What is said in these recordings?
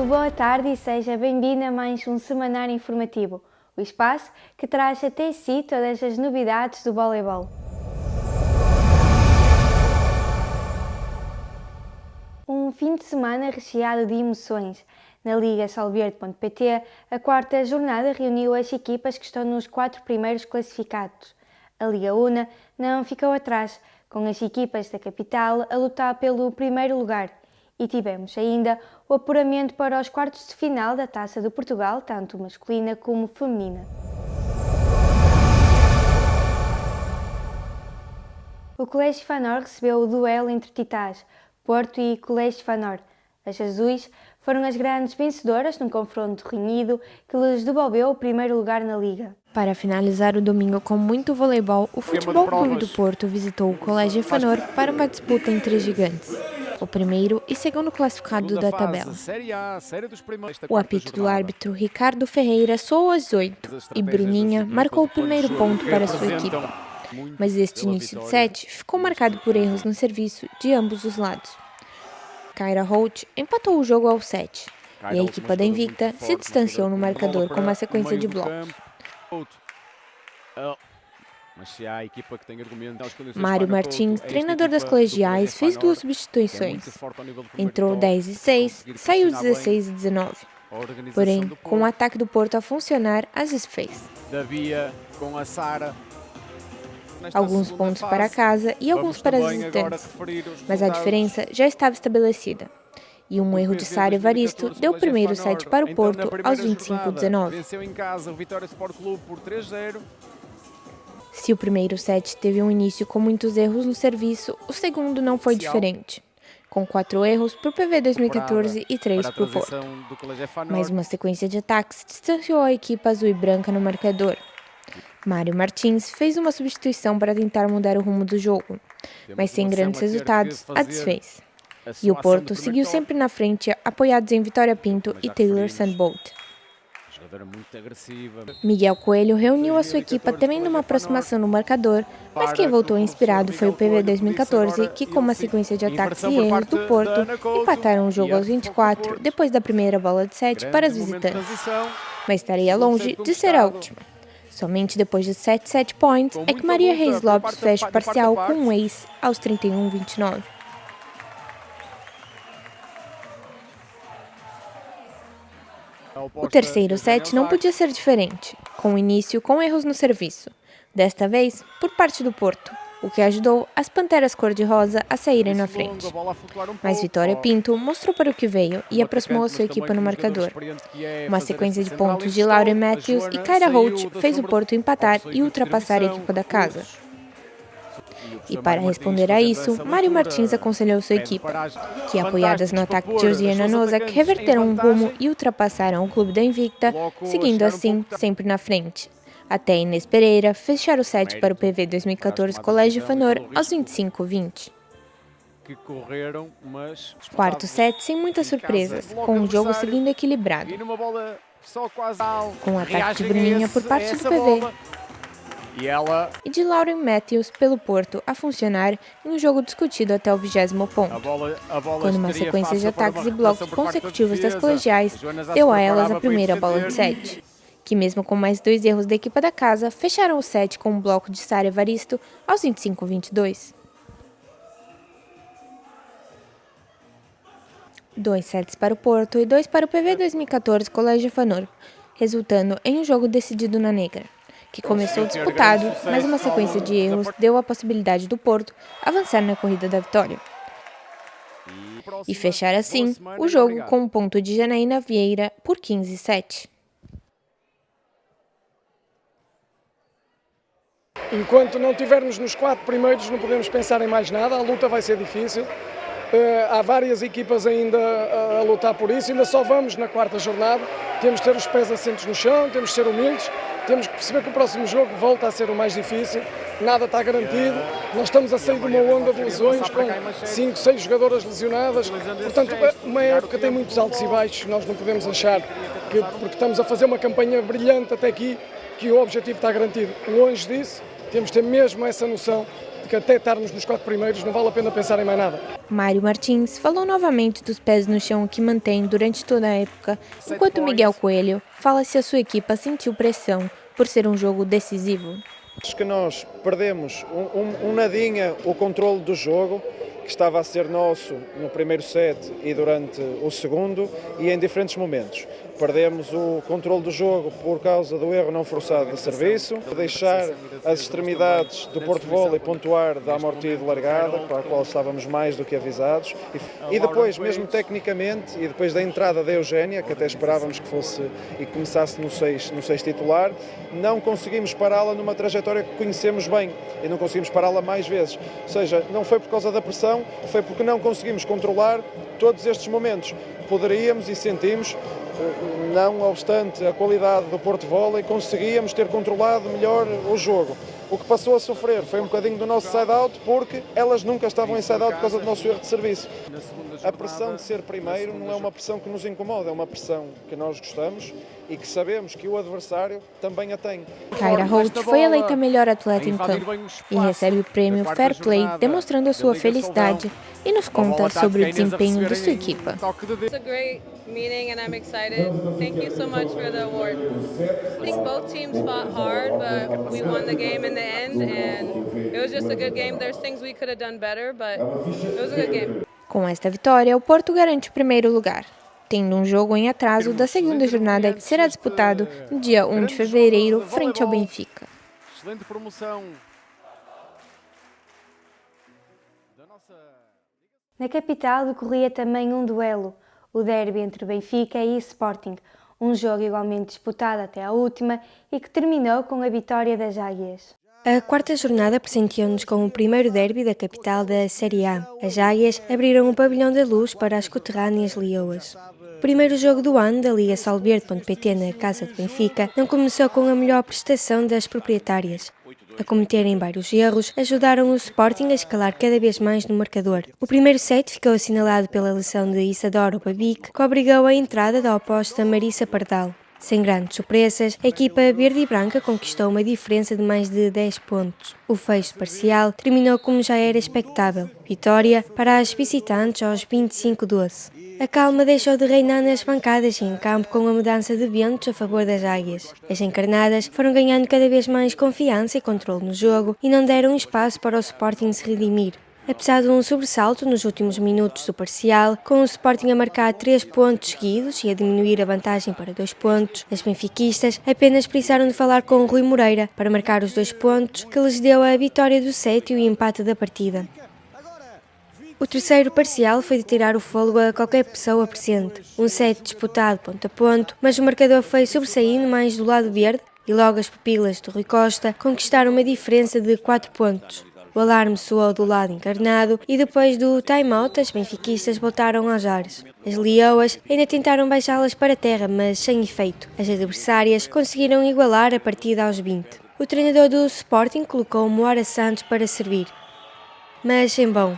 Muito boa tarde e seja bem-vindo a mais um semanário informativo, o espaço que traz até si todas as novidades do voleibol. Um fim de semana recheado de emoções. Na Liga Solverde.pt, a quarta jornada reuniu as equipas que estão nos 4 primeiros classificados. A Liga Una não ficou atrás, com as equipas da capital a lutar pelo primeiro lugar. E tivemos ainda o apuramento para os quartos de final da Taça de Portugal, tanto masculina como feminina. O Colégio Fanor recebeu o duelo entre titãs, Porto e Colégio Fanor. As azuis foram as grandes vencedoras num confronto renhido que lhes devolveu o primeiro lugar na Liga. Para finalizar o domingo com muito voleibol, o Futebol Clube do Porto visitou o Colégio Fanor para uma disputa entre gigantes, o primeiro e segundo classificado da tabela. O apito do árbitro Ricardo Ferreira soou às 8 e Bruninha marcou o primeiro ponto para sua equipa. Mas este início de set ficou marcado por erros no serviço de ambos os lados. Kyra Holt empatou o jogo ao 7 e a equipa da Invicta se distanciou no marcador com uma sequência de blocos. Mário Martins, treinador das colegiais, fez 2 substituições. Entrou 10 e 6, saiu 16 e 19. Porém, com o ataque do Porto a funcionar, as desfez. Alguns pontos para casa e alguns para as visitantes, mas a diferença já estava estabelecida. E um erro de Sara Evaristo deu o primeiro set para o Porto aos 25-19. Se o primeiro set teve um início com muitos erros no serviço, o segundo não foi diferente, com 4 erros para o PV 2014 e 3 para o Porto. Mais uma sequência de ataques distanciou a equipe azul e branca no marcador. Mário Martins fez uma substituição para tentar mudar o rumo do jogo, mas sem grandes resultados, a desfez. E o Porto seguiu sempre na frente, apoiados em Vitória Pinto e Taylor Sandbolt. Miguel Coelho reuniu a sua equipa temendo uma aproximação no marcador, mas quem voltou inspirado foi o PV 2014, que com uma sequência de ataques e erros do Porto, empataram o jogo aos 24, depois da primeira bola de set para as visitantes. Mas estaria longe de ser a última. Somente depois de 7 set points é que Maria Reis Lopes fecha o parcial com um ace aos 31-29. O terceiro set não podia ser diferente, com o início com erros no serviço, desta vez por parte do Porto, o que ajudou as Panteras cor-de-rosa a saírem na frente. Mas Vitória Pinto mostrou para o que veio e aproximou a sua equipa no marcador. Uma sequência de pontos de Lauren Matthews e Kyra Holt fez o Porto empatar e ultrapassar a equipa da casa. E para responder a isso, Mário Martins aconselhou sua equipa, que apoiadas no ataque de Josiana Nozak, reverteram o rumo e ultrapassaram o clube da Invicta, seguindo assim sempre na frente. Até Inês Pereira fechar o set para o PV 2014 Colégio Fanor aos 25-20. Quarto set sem muitas surpresas, com o jogo seguindo equilibrado. Com o ataque de Bruninha por parte do PV e de Lauren Matthews pelo Porto a funcionar em um jogo discutido até o 20º ponto, quando uma sequência de ataques e blocos consecutivos das colegiais deu a elas a primeira bola de set, que mesmo com mais 2 erros da equipa da casa, fecharam o set com um bloco de Sara Evaristo aos 25-22. 2 sets para o Porto e 2 para o PV 2014 Colégio Fanor, resultando em um jogo decidido na negra, que começou disputado, mas uma sequência de erros deu a possibilidade do Porto avançar na corrida da vitória. E fechar assim o jogo com um ponto de Janaína Vieira por 15-7. Enquanto não tivermos nos 4 primeiros, não podemos pensar em mais nada, a luta vai ser difícil. Há várias equipas ainda a lutar por isso, ainda só vamos na 4ª jornada, temos que ter os pés assentos no chão, temos que ser humildes, temos que perceber que o próximo jogo volta a ser o mais difícil, nada está garantido, nós estamos a sair de uma onda de lesões com 5, 6 jogadoras lesionadas, portanto uma época tem muitos altos e baixos, nós não podemos achar que porque estamos a fazer uma campanha brilhante até aqui, que o objetivo está garantido. Longe disso, temos de ter mesmo essa noção de que até estarmos nos 4 primeiros não vale a pena pensar em mais nada. Mário Martins falou novamente dos pés no chão que mantém durante toda a época, enquanto Miguel Coelho fala se a sua equipa sentiu pressão por ser um jogo decisivo. Acho que nós perdemos nadinha o controle do jogo, que estava a ser nosso no primeiro set e durante o segundo e em diferentes momentos. Perdemos o controle do jogo por causa do erro não forçado de serviço, deixar as extremidades do Porto Volley pontuar da amortida e de largada, para a qual estávamos mais do que avisados, e depois, mesmo tecnicamente, e depois da entrada da Eugénia, que até esperávamos que fosse e começasse no 6 titular, não conseguimos pará-la numa trajetória que conhecemos bem e não conseguimos pará-la mais vezes. Ou seja, não foi por causa da pressão, foi porque não conseguimos controlar todos estes momentos. Poderíamos e sentimos, não obstante a qualidade do Porto Volley, conseguíamos ter controlado melhor o jogo. O que passou a sofrer foi um bocadinho do nosso side-out, porque elas nunca estavam em side-out por causa do nosso erro de serviço. A pressão de ser primeiro não é uma pressão que nos incomoda, é uma pressão que nós gostamos e que sabemos que o adversário também a tem. Kyra Holt foi eleita a melhor atleta em campo e recebe o prêmio Fair Play, demonstrando a sua felicidade, e nos conta sobre o desempenho de sua equipa. Meeting and I'm excited. Thank you so much for the award. I think both teams fought hard, but we won the game in the end, and it was just a good game. There's things we could have done better, but it was a good game. Com esta vitória, o Porto garante o primeiro lugar, tendo um jogo em atraso da segunda jornada que será disputado no dia 1 de fevereiro, frente ao Benfica. Excelente promoção. Na capital decorria também um duelo, o derby entre Benfica e Sporting, um jogo igualmente disputado até à última e que terminou com a vitória das Águias. A quarta jornada presenteou-nos com o primeiro derby da capital da Série A. As Águias abriram o pavilhão da Luz para as coterrâneas leoas. O primeiro jogo do ano da Liga Solverde.pt na casa de Benfica não começou com a melhor prestação das proprietárias. A cometerem vários erros, ajudaram o Sporting a escalar cada vez mais no marcador. O primeiro set ficou assinalado pela lesão de Isadora Babic, que obrigou a entrada da oposta Marissa Pardal. Sem grandes surpresas, a equipa verde e branca conquistou uma diferença de mais de 10 pontos. O fecho parcial terminou como já era expectável. Vitória para as visitantes aos 25-12. A calma deixou de reinar nas bancadas e em campo com a mudança de ventos a favor das Águias. As encarnadas foram ganhando cada vez mais confiança e controle no jogo e não deram espaço para o Sporting se redimir. Apesar de um sobressalto nos últimos minutos do parcial, com o Sporting a marcar 3 pontos seguidos e a diminuir a vantagem para 2 pontos, as benfiquistas apenas precisaram de falar com Rui Moreira para marcar os 2 pontos que lhes deu a vitória do set e o empate da partida. O terceiro parcial foi de tirar o fôlego a qualquer pessoa presente. Um set disputado ponto a ponto, mas o marcador foi sobressaindo mais do lado verde e logo as pupilas de Rui Costa conquistaram uma diferença de 4 pontos. O alarme soou do lado encarnado e depois do time-out as benfiquistas voltaram aos ares. As leoas ainda tentaram baixá-las para a terra, mas sem efeito. As adversárias conseguiram igualar a partida aos 20. O treinador do Sporting colocou Moara Santos para servir, mas em vão.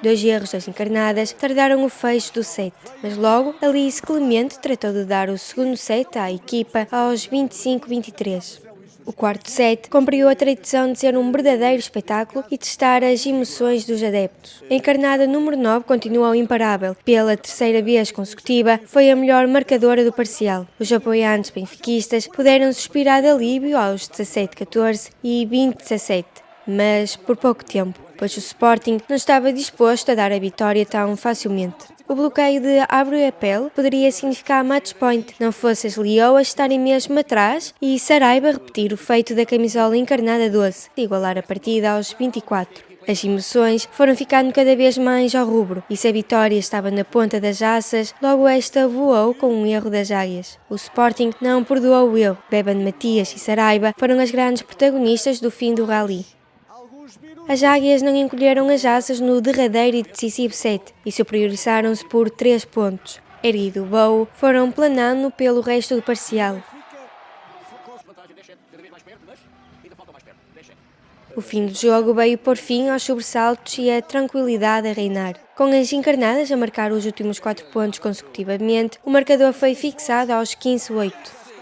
2 erros das encarnadas tardaram o fecho do set, mas logo Alice Clemente tratou de dar o segundo set à equipa aos 25-23. O quarto set cumpriu a tradição de ser um verdadeiro espetáculo e testar as emoções dos adeptos. A encarnada número 9 continuou imparável. Pela terceira vez consecutiva, foi a melhor marcadora do parcial. Os apoiantes benfiquistas puderam suspirar de alívio aos 17-14 e 20-17, mas por pouco tempo, pois o Sporting não estava disposto a dar a vitória tão facilmente. O bloqueio de Abreu-Apel poderia significar match point, não fosse as leoas estarem mesmo atrás e Saraiva repetir o feito da camisola encarnada 12, igualar a partida aos 24. As emoções foram ficando cada vez mais ao rubro, e se a vitória estava na ponta das assas, logo esta voou com um erro das Águias. O Sporting não perdoou o erro. Beban Matias e Saraiva foram as grandes protagonistas do fim do rally. As Águias não encolheram as assas no derradeiro e decisivo set e superiorizaram-se por 3 pontos. Erguido o voo, foram planando pelo resto do parcial. O fim do jogo veio por fim aos sobressaltos e a tranquilidade a reinar. Com as encarnadas a marcar os últimos 4 pontos consecutivamente, o marcador foi fixado aos 15-8.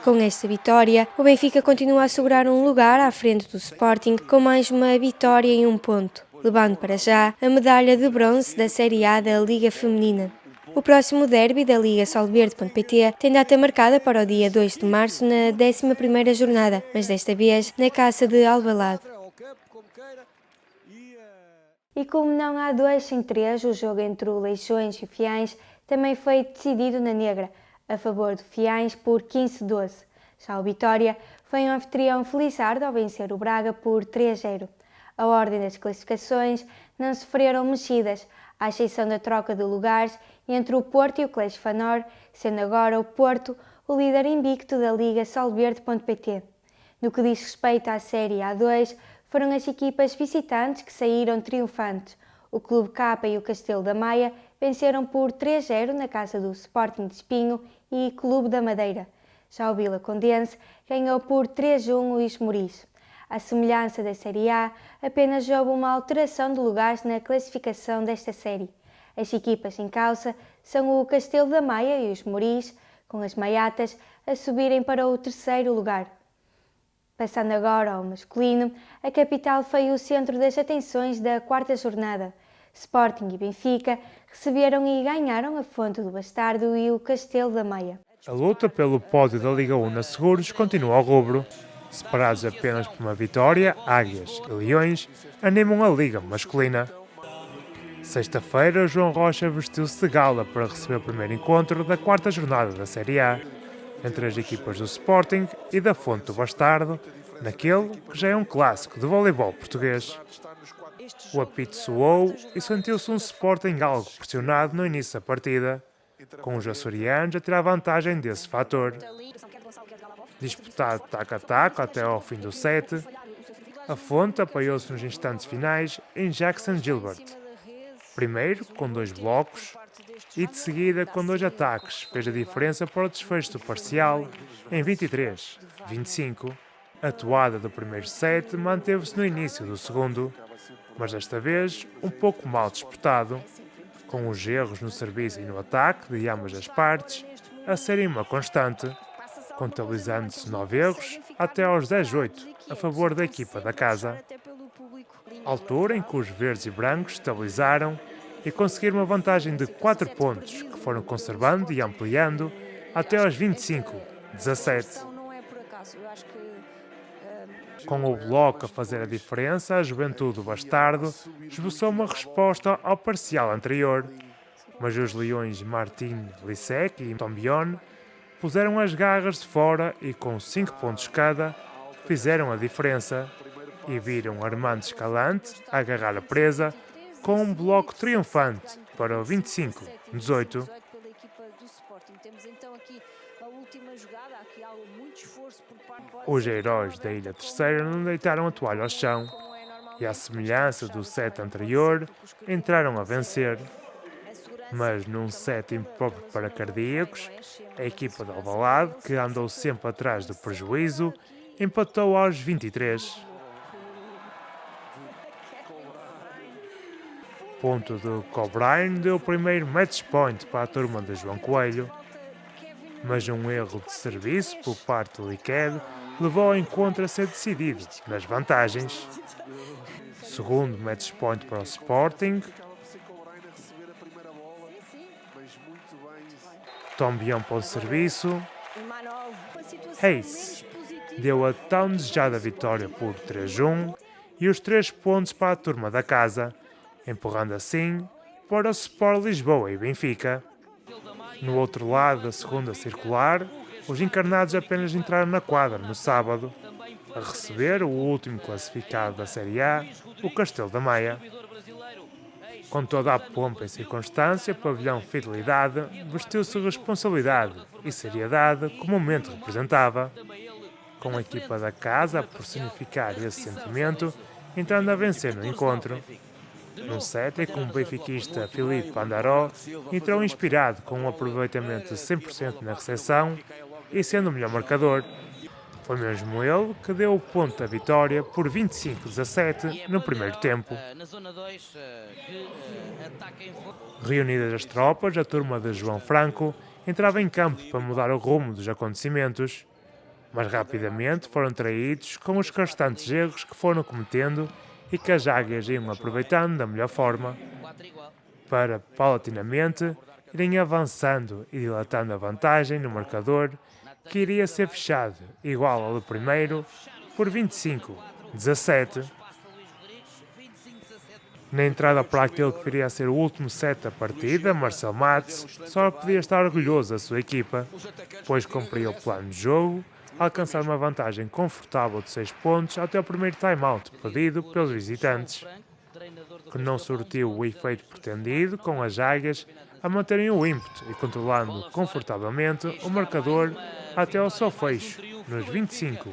Com esta vitória, o Benfica continua a assegurar um lugar à frente do Sporting com mais uma vitória em 1 ponto. levando para já a medalha de bronze da Série A da Liga Feminina. O próximo derby da Liga Solverde.pt tem data marcada para o dia 2 de março na 11ª jornada, mas desta vez na Caça de Alvalade. E como não há 2 sem 3, o jogo entre o Leixões e o Fiães também foi decidido na negra, a favor do Fiães por 15-12. Já o Vitória foi um anfitrião felizardo ao vencer o Braga por 3-0. A ordem das classificações não sofreram mexidas, à exceção da troca de lugares entre o Porto e o Colégio Fanor, sendo agora o Porto o líder invicto da Liga Solverde.pt. No que diz respeito à Série A2, foram as equipas visitantes que saíram triunfantes. O Clube K e o Castelo da Maia venceram por 3-0 na casa do Sporting de Espinho e Clube da Madeira. Já o Vila Condense ganhou por 3-1 o Esmoriz. À semelhança da Série A, apenas houve uma alteração de lugares na classificação desta série. As equipas em causa são o Castelo da Maia e os Moris, com as Maiatas a subirem para o 3º lugar. Passando agora ao masculino, a capital foi o centro das atenções da 4ª jornada. Sporting e Benfica receberam e ganharam a Fonte do Bastardo e o Castelo da Maia. A luta pelo pódio da Liga 1 na Seguros continua ao rubro. Separados apenas por uma vitória, Águias e Leões animam a Liga masculina. Sexta-feira, João Rocha vestiu-se de gala para receber o primeiro encontro da 4ª jornada da Série A, entre as equipas do Sporting e da Fonte do Bastardo, naquele que já é um clássico de voleibol português. O apito soou e sentiu-se um Sporting algo pressionado no início da partida, com os açorianos a tirar vantagem desse fator. Disputado taco a taco até ao fim do set, a Fonte apoiou-se nos instantes finais em Jackson Gilbert. Primeiro com 2 blocos e de seguida com 2 ataques fez a diferença para o desfecho do parcial em 23-25. A toada do primeiro set manteve-se no início do segundo, mas desta vez um pouco mal disputado, com os erros no serviço e no ataque de ambas as partes a serem uma constante, contabilizando-se 9 erros até aos 10-8 a favor da equipa da casa. Altura em que os verdes e brancos estabilizaram e conseguiram uma vantagem de 4 pontos que foram conservando e ampliando até aos 25-17. Com o bloco a fazer a diferença, a Juventude do Bastardo esboçou uma resposta ao parcial anterior, mas os Leões Martin Lissek e Tombion puseram as garras de fora e com 5 pontos cada fizeram a diferença e viram Armando Escalante a agarrar a presa com um bloco triunfante para o 25-18. Os heróis da Ilha Terceira não deitaram a toalha ao chão e, à semelhança do set anterior, entraram a vencer. Mas num set impróprio para cardíacos, a equipa de Alvalade, que andou sempre atrás do prejuízo, empatou aos 23. Ponto de Cobrine deu o primeiro match point para a turma de João Coelho, mas um erro de serviço por parte do Liqued levou ao encontro a ser decidido nas vantagens. Segundo match point para o Sporting. Tombion para o serviço. Hayes deu a tão desejada vitória por 3-1 e os 3 pontos para a turma da casa, empurrando assim para o Sport Lisboa e Benfica. No outro lado da segunda circular, os encarnados apenas entraram na quadra no sábado, a receber o último classificado da Série A, o Castelo da Maia. Com toda a pompa e circunstância, o pavilhão Fidelidade vestiu-se de responsabilidade e seriedade que o momento representava, com a equipa da casa a personificar esse sentimento, entrando a vencer no encontro. Num set em que o benfiquista Filipe Andaró entrou inspirado com um aproveitamento de 100% na recepção e sendo o melhor marcador. Foi mesmo ele que deu o ponto da vitória por 25-17 no primeiro tempo. Reunidas as tropas, a turma de João Franco entrava em campo para mudar o rumo dos acontecimentos, mas rapidamente foram traídos com os constantes erros que foram cometendo e que as águias iam aproveitando da melhor forma para, paulatinamente, irem avançando e dilatando a vantagem no marcador, que iria ser fechado, igual ao do primeiro, por 25-17. Na entrada para aquele que viria a ser o último set da partida, Marcel Matos só podia estar orgulhoso da sua equipa, pois cumpriu o plano de jogo, alcançar uma vantagem confortável de 6 pontos até o primeiro time-out pedido pelos visitantes, que não surtiu o efeito pretendido, com as águias a manterem o ímpeto e controlando confortavelmente o marcador até ao seu fecho, nos 25-21.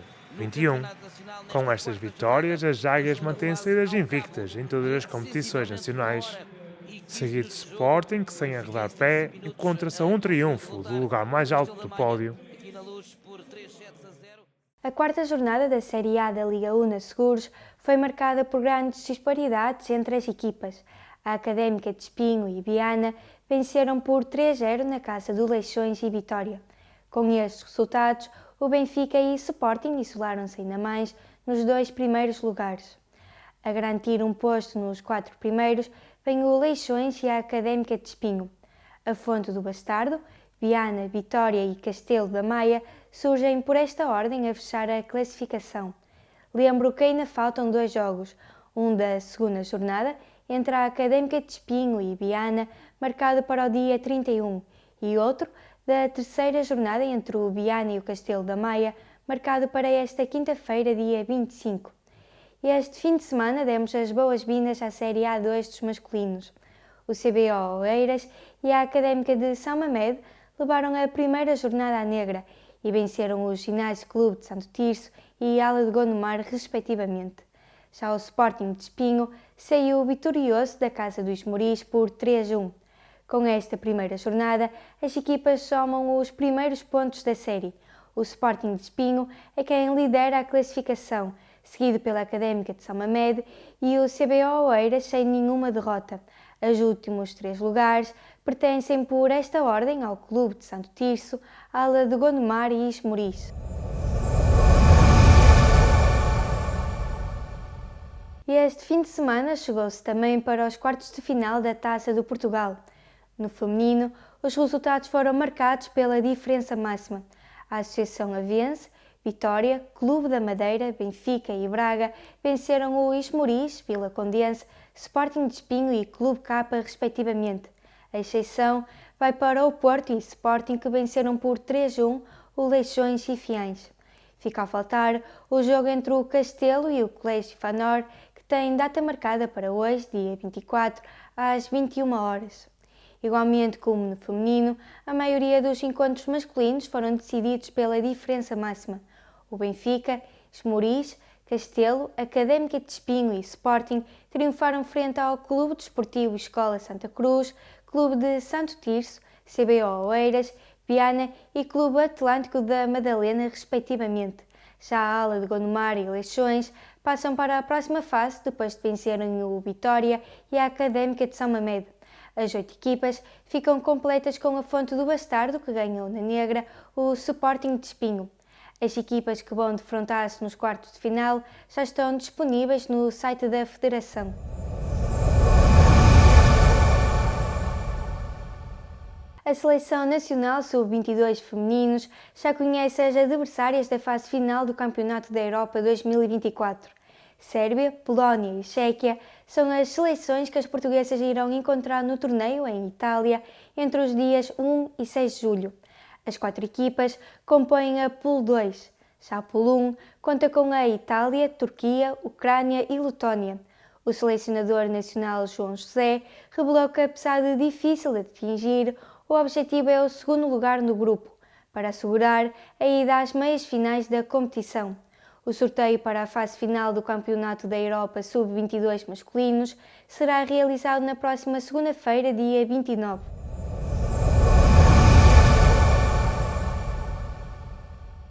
Com estas vitórias, as águias mantêm-se líderes invictas em todas as competições nacionais. Seguido de Sporting, que sem arredar pé, encontra-se a um triunfo do lugar mais alto do pódio. A quarta jornada da Série A da Liga 1 na Seguros foi marcada por grandes disparidades entre as equipas. A Académica de Espinho e Viana venceram por 3-0 na casa do Leixões e Vitória. Com estes resultados, o Benfica e Sporting isolaram-se ainda mais nos 2 primeiros lugares. A garantir um posto nos 4 primeiros vem o Leixões e a Académica de Espinho. A Fonte do Bastardo, Viana, Vitória e Castelo da Maia surgem por esta ordem a fechar a classificação. Lembro que ainda faltam 2 jogos, um da segunda jornada entre a Académica de Espinho e Viana, marcado para o dia 31, e outro da terceira jornada entre o Viana e o Castelo da Maia, marcado para esta quinta-feira, dia 25. Este fim de semana demos as boas-vindas à Série A2 dos masculinos. O CBO Oeiras e a Académica de São Mamede levaram a primeira jornada à negra e venceram o Ginásio Clube de Santo Tirso e Ala de Gondomar, respectivamente. Já o Sporting de Espinho saiu vitorioso da Casa do Esmoriz por 3-1. Com esta primeira jornada, as equipas somam os primeiros pontos da série. O Sporting de Espinho é quem lidera a classificação, seguido pela Académica de São Mamede e o CBO Oeiras sem nenhuma derrota. Os últimos 3 lugares pertencem por esta ordem ao Clube de Santo Tirso, Ala de Gondomar e Esmoriz. Este fim de semana chegou-se também para os quartos de final da Taça do Portugal. No feminino, os resultados foram marcados pela diferença máxima. A Associação Aviense, Vitória, Clube da Madeira, Benfica e Braga venceram o Esmoriz, Vila Condense, Sporting de Espinho e Clube Capa, respectivamente. A exceção vai para o Porto e Sporting, que venceram por 3-1 o Leixões e Fiães. Fica a faltar o jogo entre o Castelo e o Colégio Fanor, que tem data marcada para hoje, dia 24, às 21 horas. Igualmente como no feminino, a maioria dos encontros masculinos foram decididos pela diferença máxima. O Benfica, Esmoriz, Castelo, Académica de Espinho e Sporting triunfaram frente ao Clube Desportivo Escola Santa Cruz, Clube de Santo Tirso, CBO Oeiras, Viana e Clube Atlântico da Madalena, respectivamente. Já a Ala de Gondomar e Leixões passam para a próxima fase depois de vencerem o Vitória e a Académica de São Mamede. As 8 equipas ficam completas com a Fonte do Bastardo, que ganhou na negra o Sporting de Espinho. As equipas que vão defrontar-se nos quartos de final já estão disponíveis no site da Federação. A Seleção Nacional Sub-22 femininos já conhece as adversárias da fase final do Campeonato da Europa 2024. Sérvia, Polónia e Chequia são as seleções que as portuguesas irão encontrar no torneio em Itália entre os dias 1 e 6 de julho. As 4 equipas compõem a Pool 2. Já a Pool 1 conta com a Itália, Turquia, Ucrânia e Letónia. O selecionador nacional João José revelou que, apesar de difícil de atingir, o objetivo é o segundo lugar no grupo, para assegurar a ida às meias finais da competição. O sorteio para a fase final do Campeonato da Europa Sub-22 masculinos será realizado na próxima segunda-feira, dia 29.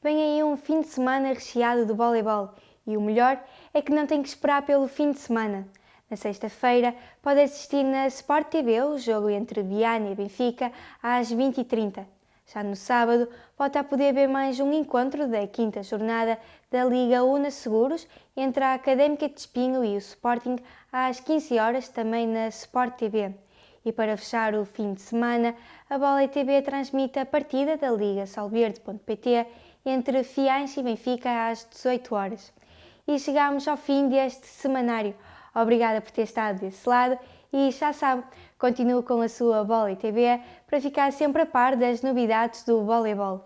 Vem aí um fim de semana recheado de voleibol e o melhor é que não tem que esperar pelo fim de semana. Na sexta-feira pode assistir na Sport TV o jogo entre Viana e Benfica às 20h30. Já no sábado, volta a poder ver mais um encontro da 5ª jornada da Liga Una Seguros entre a Académica de Espinho e o Sporting às 15 horas, também na Sport TV. E para fechar o fim de semana, a Bola TV transmite a partida da Liga Solverde.pt entre Fiança e Benfica às 18 horas. E chegamos ao fim deste semanário. Obrigada por ter estado desse lado e já sabe, continue com a sua Bola TV para ficar sempre a par das novidades do voleibol.